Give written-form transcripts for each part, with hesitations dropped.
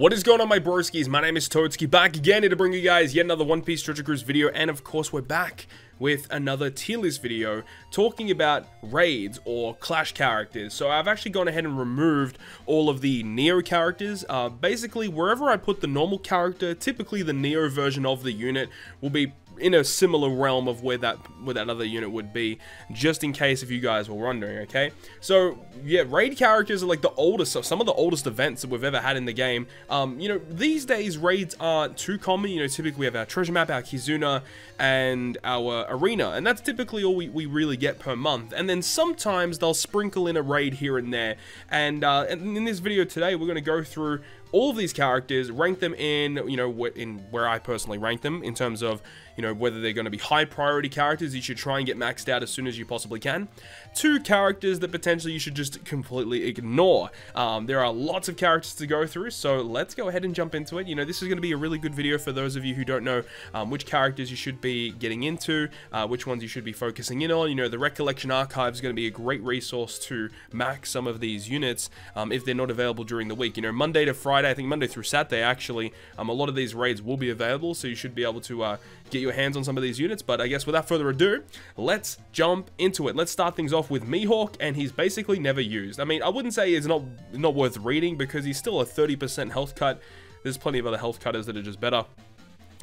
What is going on, my broskies? My name is Toadski, back again here to bring you guys yet another One Piece Treasure Cruise video, and of course we're back with another tier list video talking about raids or clash characters. So I've actually gone ahead and removed all of the Neo characters. Basically, wherever I put the normal character, typically the Neo version of the unit will be in a similar realm of where that other unit would be, just in case if you guys were wondering, okay? So yeah, raid characters are like the oldest, so some of the oldest events that we've ever had in the game. You know, these days raids aren't too common. You know, typically we have our treasure map, our Kizuna, and our arena, and that's typically all we really get per month. And then sometimes they'll sprinkle in a raid here and there. And in this video today, we're going to go through all of these characters, rank them in, you know, where I personally rank them in terms of, you know, whether they're going to be high priority characters you should try and get maxed out as soon as you possibly can, to characters that potentially you should just completely ignore. There are lots of characters to go through, so let's go ahead and jump into it. You know, this is going to be a really good video for those of you who don't know which characters you should be getting into, which ones you should be focusing in on. You know, the Recollection Archive is going to be a great resource to max some of these units if they're not available during the week. You know, Monday to Friday, I think Monday through Saturday actually, a lot of these raids will be available, so you should be able to get your hands on some of these units. But I guess without further ado, let's jump into it. Let's start things off with Mihawk, and he's basically never used. I mean, I wouldn't say it's not worth reading, because he's still a 30% health cut. There's plenty of other health cutters that are just better.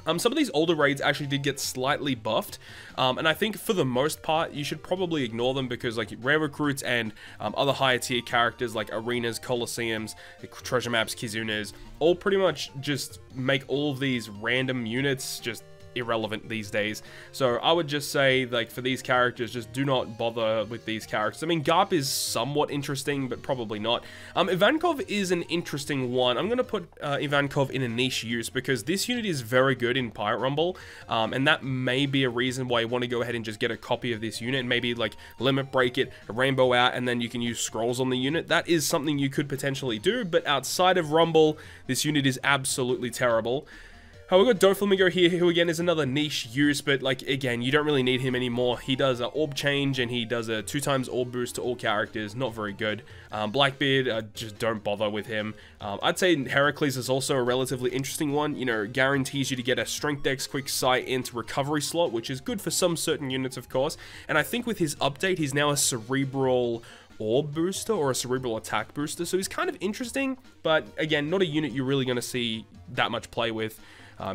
Some of these older raids actually did get slightly buffed, and I think for the most part you should probably ignore them, because like rare recruits and other higher tier characters like arenas, coliseums, treasure maps, Kizunas, all pretty much just make all of these random units just irrelevant these days. So I would just say, like, for these characters, just do not bother with these characters. I mean, Garp is somewhat interesting, but probably not. Ivankov is an interesting one. I'm gonna put Ivankov in a niche use, because this unit is very good in Pirate Rumble, and that may be a reason why you want to go ahead and just get a copy of this unit and maybe like limit break it, rainbow out, and then you can use scrolls on the unit. That is something you could potentially do, but outside of Rumble, this unit is absolutely terrible. However, we've got Doflamingo here, who again is another niche use, but like, again, you don't really need him anymore. He does an orb change, and he does a 2x orb boost to all characters. Not very good. Blackbeard, just don't bother with him. I'd say Heracles is also a relatively interesting one. You know, guarantees you to get a Strength Dex Quick Sight into recovery slot, which is good for some certain units, of course. And I think with his update, he's now a Cerebral orb booster or a cerebral attack booster, so he's kind of interesting, but again, not a unit you're really going to see that much play with.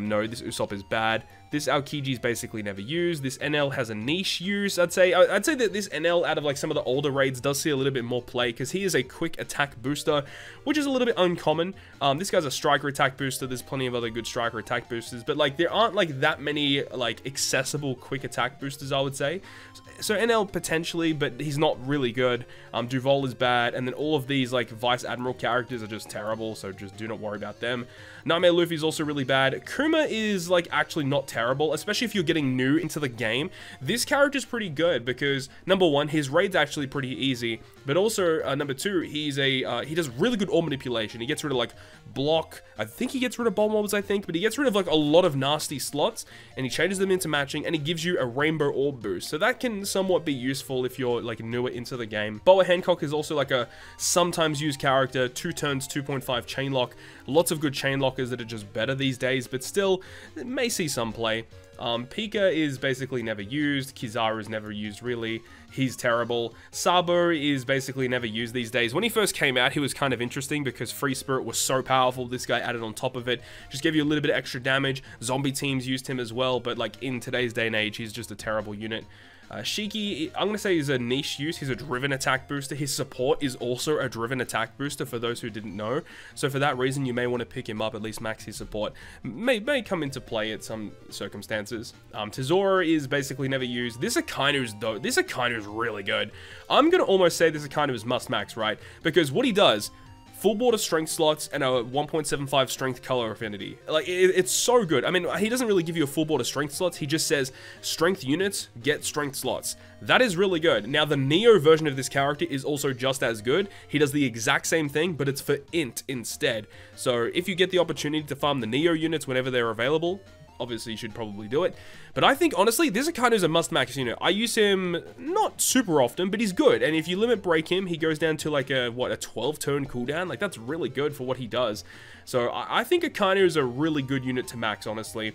No, this Usopp is bad. This Aokiji is basically never used. This NL has a niche use. I'd say that this NL, out of like some of the older raids, does see a little bit more play, because he is a quick attack booster, which is a little bit uncommon. This guy's a striker attack booster. There's plenty of other good striker attack boosters, but like there aren't like that many like accessible quick attack boosters, I would say. So NL potentially, but he's not really good. Duval is bad, and then all of these like Vice Admiral characters are just terrible, so just do not worry about them. Nightmare Luffy is also really bad. Kuma is like actually not terrible, especially if you're getting new into the game. This character is pretty good, because number one, his raid's actually pretty easy, but also number two, he does really good orb manipulation. He gets rid of like block. I think he gets rid of bomb orbs, but he gets rid of like a lot of nasty slots, and he changes them into matching, and he gives you a rainbow orb boost. So that can somewhat be useful if you're like newer into the game. Boa Hancock is also like a sometimes used character. 2 turns, 2.5 chainlock. Lots of good chainlockers that are just better these days, but still may see some play. Pika is basically never used. Kizaru is never used, really. He's terrible. Sabo is basically never used these days. When he first came out, he was kind of interesting, because Free Spirit was so powerful. This guy added on top of it, just gave you a little bit of extra damage. Zombie teams used him as well, but like in today's day and age, he's just a terrible unit. Shiki, I'm going to say, is a niche use. He's a driven attack booster. His support is also a driven attack booster, for those who didn't know. So for that reason, you may want to pick him up, at least max his support. May come into play at some circumstances. Tezora is basically never used. This Akainu is really good. I'm going to almost say this Akainu is must max, right? Because what he does, full border strength slots and a 1.75 strength color affinity. Like, it's so good. I mean, he doesn't really give you a full border strength slots. He just says strength units get strength slots. That is really good. Now, the Neo version of this character is also just as good. He does the exact same thing, but it's for int instead. So if you get the opportunity to farm the Neo units whenever they're available, obviously you should probably do it. But I think, honestly, this Akainu is a must-max unit. I use him not super often, but he's good. And if you limit break him, he goes down to like a 12-turn cooldown. Like, that's really good for what he does. So I think Akainu is a really good unit to max, honestly.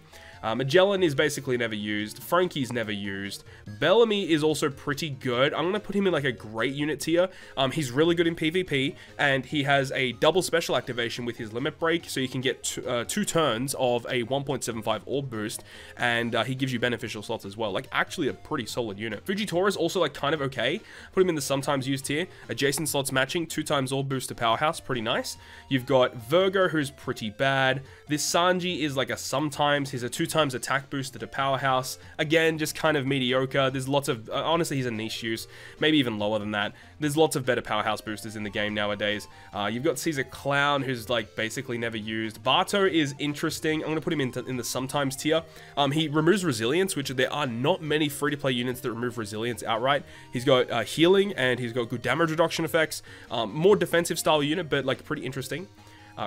Magellan is basically never used. Frankie's never used. Bellamy is also pretty good. I'm going to put him in like a great unit tier. He's really good in PvP, and he has a double special activation with his limit break, so you can get 2 turns of a 1.75 orb boost, and he gives you beneficial slots as well. Like, actually a pretty solid unit. Fujitora is also like kind of okay. Put him in the sometimes used tier. Adjacent slots matching, 2 times orb boost to powerhouse, pretty nice. You've got Virgo, who's pretty bad. This Sanji is like a sometimes. He's a 2 times attack booster to powerhouse. Again, just kind of mediocre. There's lots of, honestly, he's a niche use, maybe even lower than that. There's lots of better powerhouse boosters in the game nowadays. You've got Caesar Clown, who's like basically never used. Bato is interesting. I'm going to put him in the sometimes tier. He removes resilience, which there are not many free-to-play units that remove resilience outright. He's got healing, and he's got good damage reduction effects. More defensive style unit, but like pretty interesting.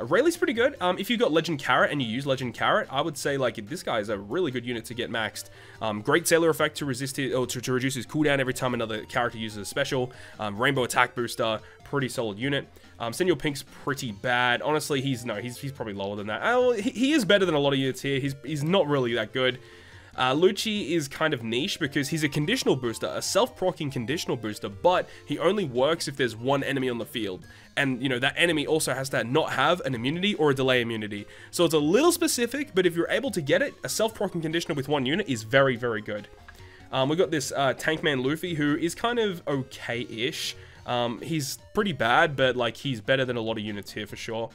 Rayleigh's pretty good. If you've got Legend Carrot and you use Legend Carrot, I would say like this guy is a really good unit to get maxed. Great Sailor effect to resist it, or to reduce his cooldown every time another character uses a special. Rainbow attack booster, pretty solid unit. Senor Pink's pretty bad. Honestly, he's probably lower than that. He is better than a lot of units here. He's not really that good. Lucci is kind of niche because he's a conditional booster, a self-proccing conditional booster, but he only works if there's one enemy on the field. And, you know, that enemy also has to not have an immunity or a delay immunity. So it's a little specific, but if you're able to get it, a self-proccing conditioner with one unit is very, very good. We've got this Tankman Luffy, who is kind of okay-ish. He's pretty bad, but, like, he's better than a lot of units here for sure.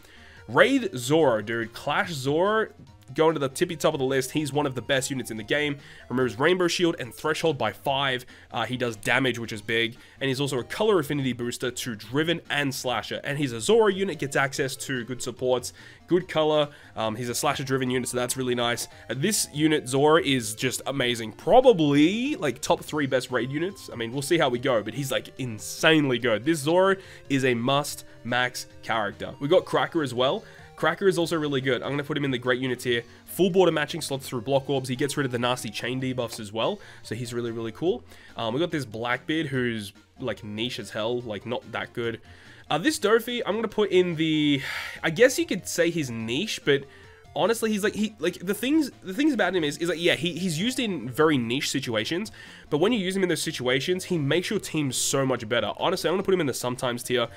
Wraith Zoro, dude. Clash Zoro, going to the tippy top of the list. He's one of the best units in the game. Removes Rainbow Shield and Threshold by 5. He does damage, which is big. And he's also a color affinity booster to Driven and Slasher. And he's a Zoro unit, gets access to good supports, good color. He's a Slasher driven unit, so that's really nice. This unit, Zoro, is just amazing. Probably like top 3 best raid units. I mean, we'll see how we go, but he's like insanely good. This Zoro is a must max character. We got Cracker as well. Cracker is also really good. I'm going to put him in the great units here. Full border matching slots through block orbs. He gets rid of the nasty chain debuffs as well. So he's really, really cool. We got this Blackbeard who's like niche as hell. Like not that good. This Dofi, I'm going to put in the... I guess you could say he's niche, but honestly, he's like... the things about him is like, yeah, he's used in very niche situations. But when you use him in those situations, he makes your team so much better. Honestly, I'm going to put him in the sometimes tier.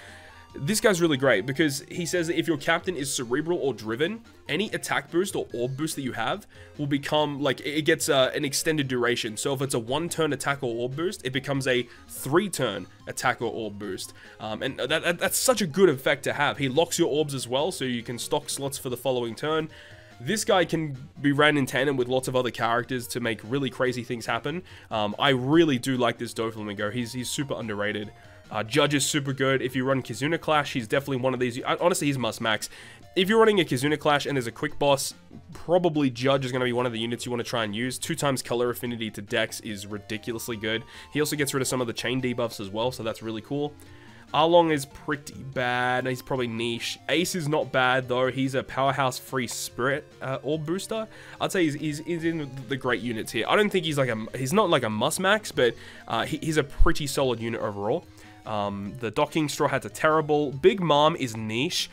This guy's really great because he says that if your captain is cerebral or driven, any attack boost or orb boost that you have will become, like, it gets an extended duration. So if it's a 1-turn attack or orb boost, it becomes a 3-turn attack or orb boost. And that's such a good effect to have. He locks your orbs as well, so you can stock slots for the following turn. This guy can be ran in tandem with lots of other characters to make really crazy things happen. I really do like this Doflamingo. He's super underrated. Judge is super good. If you run Kizuna Clash, he's definitely one of these. Honestly, he's must max. If you're running a Kizuna Clash and there's a quick boss, probably Judge is going to be one of the units you want to try and use. 2 times color affinity to Dex is ridiculously good. He also gets rid of some of the chain debuffs as well, so that's really cool. Arlong is pretty bad. He's probably niche. Ace is not bad, though. He's a powerhouse free spirit orb booster. I'd say he's in the great units here. I don't think he's like he's not like a must max, but he's a pretty solid unit overall. The Docking Straw Hats are terrible. Big Mom is niche.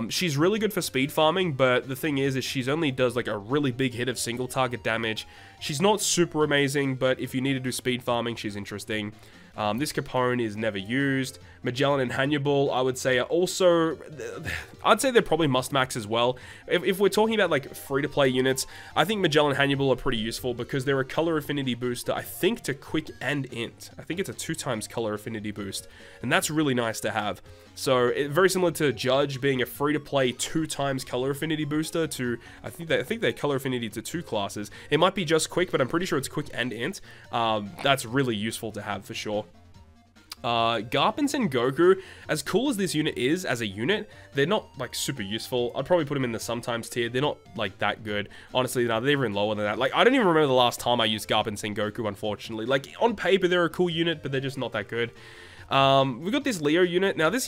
She's really good for speed farming, but the thing is she's only does like a really big hit of single target damage. She's not super amazing, but if you need to do speed farming, she's interesting. This Capone is never used. Magellan and Hannibal, I would say, are also... I'd say they're probably must-max as well. If we're talking about, like, free-to-play units, I think Magellan and Hannibal are pretty useful because they're a color affinity booster, I think, to Quick and Int. I think it's a 2 times color affinity boost, and that's really nice to have. So, very similar to Judge being a free-to-play 2 times color affinity booster to... I think they color affinity to 2 classes. It might be just Quick, but I'm pretty sure it's Quick and Int. That's really useful to have for sure. Garp and Sengoku, as cool as this unit is as a unit, they're not like super useful. I'd probably put them in the sometimes tier. They're not like that good. Honestly, no, they're even lower than that. Like, I don't even remember the last time I used Garp and Sengoku, unfortunately. Like, on paper, they're a cool unit, but they're just not that good. We've got this Leo unit. Now, this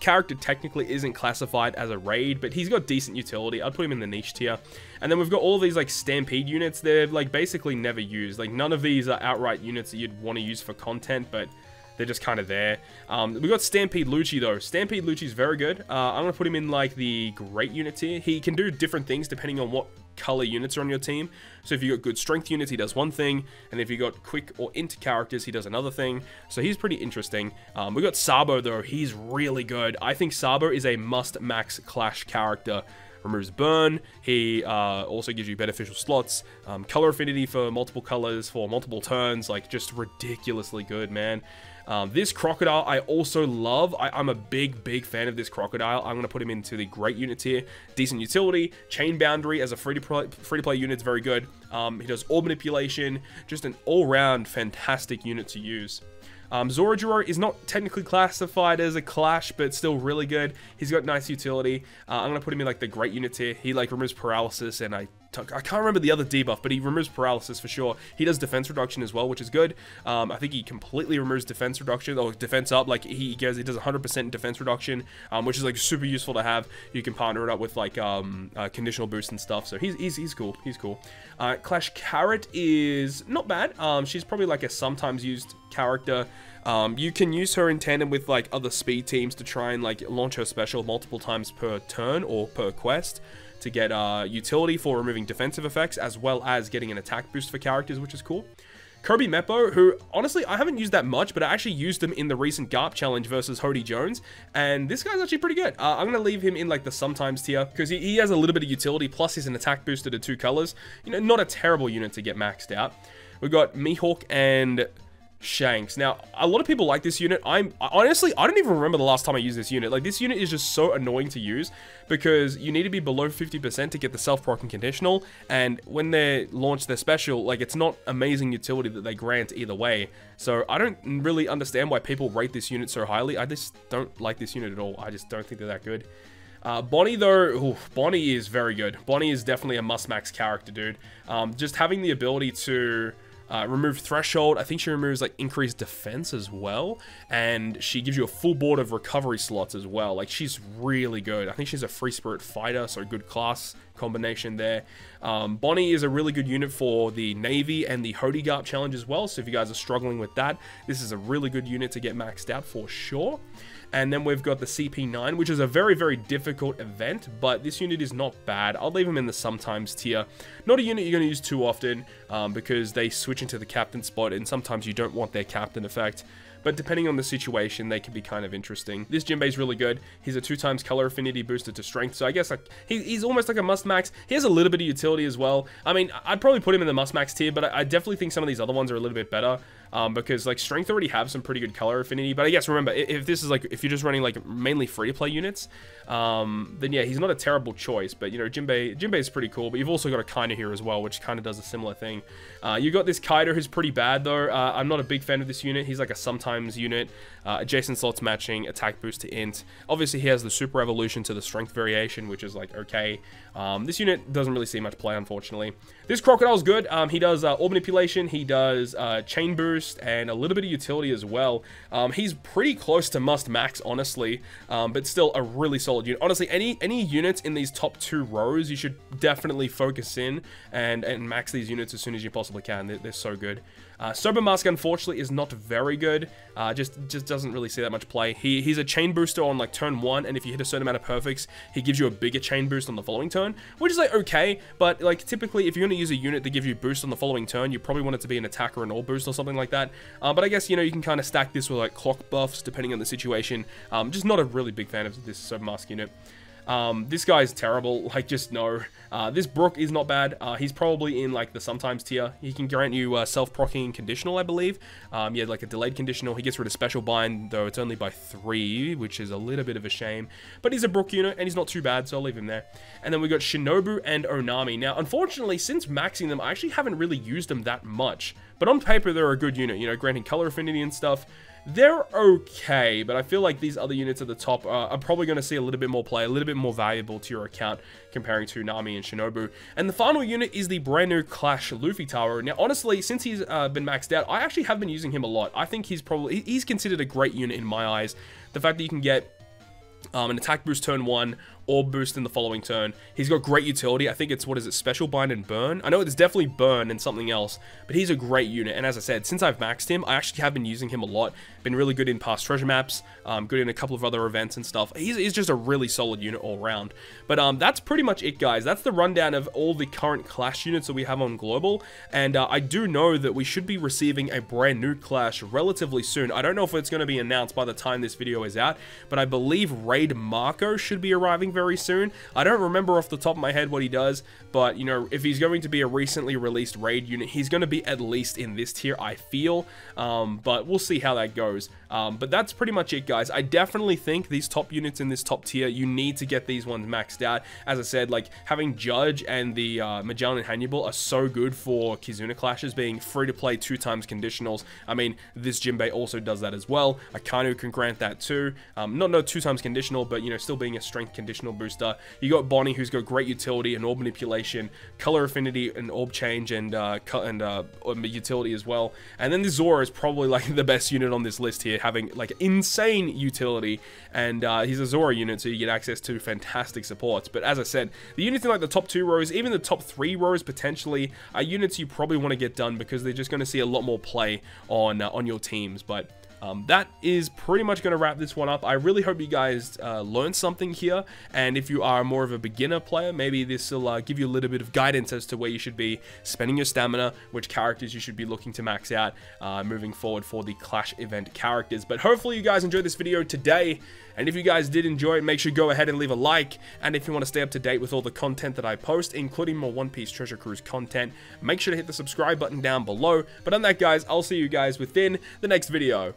character technically isn't classified as a raid, but he's got decent utility. I'd put him in the niche tier. And then we've got all these like Stampede units. They're like basically never used. Like none of these are outright units that you'd want to use for content, but they're just kind of there. We got Stampede Lucci though. Stampede Lucci is very good. I'm going to put him in like the great unit tier. He can do different things depending on what color units are on your team. So if you got good strength units, he does one thing, and if you got quick or int characters, he does another thing. So he's pretty interesting. We got Sabo though. He's really good. I think Sabo is a must max Clash character. Removes burn. He also gives you beneficial slots, color affinity for multiple colors for multiple turns. Like just ridiculously good, man. This Crocodile I also love. I'm a big fan of this Crocodile. I'm going to put him into the great unit tier. Decent utility. Chain Boundary as a free-to-play unit is very good. He does orb manipulation. Just an all-round fantastic unit to use. Zoroark is not technically classified as a Clash, but still really good. He's got nice utility. I'm going to put him in like the great unit tier. He like removes paralysis, and I can't remember the other debuff, but he removes paralysis for sure. He does defense reduction as well, which is good. I think he completely removes defense reduction, or defense up. Like he does 100% defense reduction, which is like super useful to have. You can partner it up with like conditional boost and stuff. So he's cool. He's cool. Clash Carrot is not bad. She's probably like a sometimes used character. You can use her in tandem with like other speed teams to try and like launch her special multiple times per turn or per quest to get utility for removing defensive effects, as well as getting an attack boost for characters, which is cool. Kirby Meppo, who honestly I haven't used that much, but I actually used him in the recent Garp challenge versus Hody Jones, and this guy's actually pretty good. I'm gonna leave him in like the sometimes tier because he has a little bit of utility, plus he's an attack booster to 2 colors. You know, not a terrible unit to get maxed out. We've got Mihawk and Shanks. Now, a lot of people like this unit. Honestly, I don't even remember the last time I used this unit. Like, this unit is just so annoying to use because you need to be below 50% to get the self-proc and conditional, and when they launch their special, like, it's not amazing utility that they grant either way. So I don't really understand why people rate this unit so highly. I just don't like this unit at all. I just don't think they're that good. Bonnie though, Bonnie is very good. Bonnie is definitely a must-max character, dude. Just having the ability to remove threshold. I think she removes like increased defense as well, and she gives you a full board of recovery slots as well. Like, she's really good. I think she's a free spirit fighter, so good class combination there. Bonnie is a really good unit for the Navy and the Hody Garp challenge as well, so if you guys are struggling with that, this is a really good unit to get maxed out for sure. And then we've got the CP9, which is a very difficult event, but this unit is not bad. I'll leave him in the sometimes tier. Not a unit you're going to use too often, because they switch into the captain spot, and sometimes you don't want their captain effect. But depending on the situation, they can be kind of interesting. This Jinbei is really good. He's a 2x color affinity boosted to strength, so I guess like he's almost like a must-max. He has a little bit of utility as well. I mean, I'd probably put him in the must-max tier, but I definitely think some of these other ones are a little bit better. Because like strength already have some pretty good color affinity, but I guess remember, if this is like, if you're just running like mainly free-to-play units, then yeah, he's not a terrible choice. But you know, Jinbei is pretty cool, but you've also got a Kaina here as well, which kind of does a similar thing. You got this Kaido, who's pretty bad though. I'm not a big fan of this unit. He's like a sometimes unit. Adjacent slots matching, attack boost to int. Obviously he has the super evolution to the strength variation, which is like okay. This unit doesn't really see much play, unfortunately. This Crocodile's good. He does orb manipulation, he does chain boost, and a little bit of utility as well. He's pretty close to must max, honestly, but still a really solid unit. Honestly, any units in these top 2 rows, you should definitely focus in and max these units as soon as you possibly can. They're so good. Sober Mask, unfortunately, is not very good. Just doesn't really see that much play. He's a chain booster on like turn 1, and if you hit a certain amount of perfects, he gives you a bigger chain boost on the following turn, which is like okay, but like typically if you're going to use a unit that gives you boost on the following turn, you probably want it to be an attack or an orb boost or something like that. But I guess, you know, you can kind of stack this with like clock buffs depending on the situation. Just not a really big fan of this Sober Mask unit. This guy's terrible, like, just no. This Brook is not bad. He's probably in like the sometimes tier. He can grant you self-procking conditional, I believe. Yeah, like a delayed conditional. He gets rid of special bind, though it's only by 3, which is a little bit of a shame. But he's a Brook unit, and he's not too bad, so I'll leave him there. And then we got Shinobu and Onami. Now, unfortunately, since maxing them, I actually haven't really used them that much. But on paper, they're a good unit, you know, granting color affinity and stuff. They're okay, but I feel like these other units at the top are probably going to see a little bit more play, a little bit more valuable to your account comparing to Nami and Shinobu. And the final unit is the brand new Clash Luffy Taro. Now, honestly, since he's been maxed out, I actually have been using him a lot. I think he's considered a great unit in my eyes. The fact that you can get An attack boost turn 1, orb boost in the following turn. He's got great utility. I think it's, what is it, special bind and burn? I know it's definitely burn and something else, but he's a great unit. And as I said, since I've maxed him, I actually have been using him a lot. Been really good in past treasure maps, good in a couple of other events and stuff. He's just a really solid unit all around. But that's pretty much it, guys. That's the rundown of all the current Clash units that we have on Global. And I do know that we should be receiving a brand new Clash relatively soon. I don't know if it's going to be announced by the time this video is out, but I believe Raid Marco should be arriving very soon. I don't remember off the top of my head what he does, but you know, if he's going to be a recently released raid unit, he's going to be at least in this tier, I feel. But we'll see how that goes. But that's pretty much it, guys. I definitely think these top units in this top tier, you need to get these ones maxed out. As I said, like having Judge and the Magellan and Hannibal are so good for Kizuna clashes, being free to play 2x conditionals. I mean, this Jinbei also does that as well. Akainu can grant that too. Not 2x conditional, but you know, still being a strength conditional booster. You got Bonnie, who's got great utility and orb manipulation, color affinity and orb change, and utility as well. And then the Zora is probably like the best unit on this list here, having like insane utility, and he's a Zora unit, so you get access to fantastic supports. But as I said, the units in like the top 2 rows, even the top 3 rows potentially, are units you probably want to get done because they're just going to see a lot more play on your teams. But that is pretty much going to wrap this one up. I really hope you guys learned something here, and if you are more of a beginner player, maybe this will give you a little bit of guidance as to where you should be spending your stamina, which characters you should be looking to max out moving forward for the Clash event characters. But hopefully you guys enjoyed this video today, and if you guys did enjoy it, make sure you go ahead and leave a like, and if you want to stay up to date with all the content that I post, including more One Piece Treasure Cruise content, make sure to hit the subscribe button down below. But on that, guys, I'll see you guys within the next video.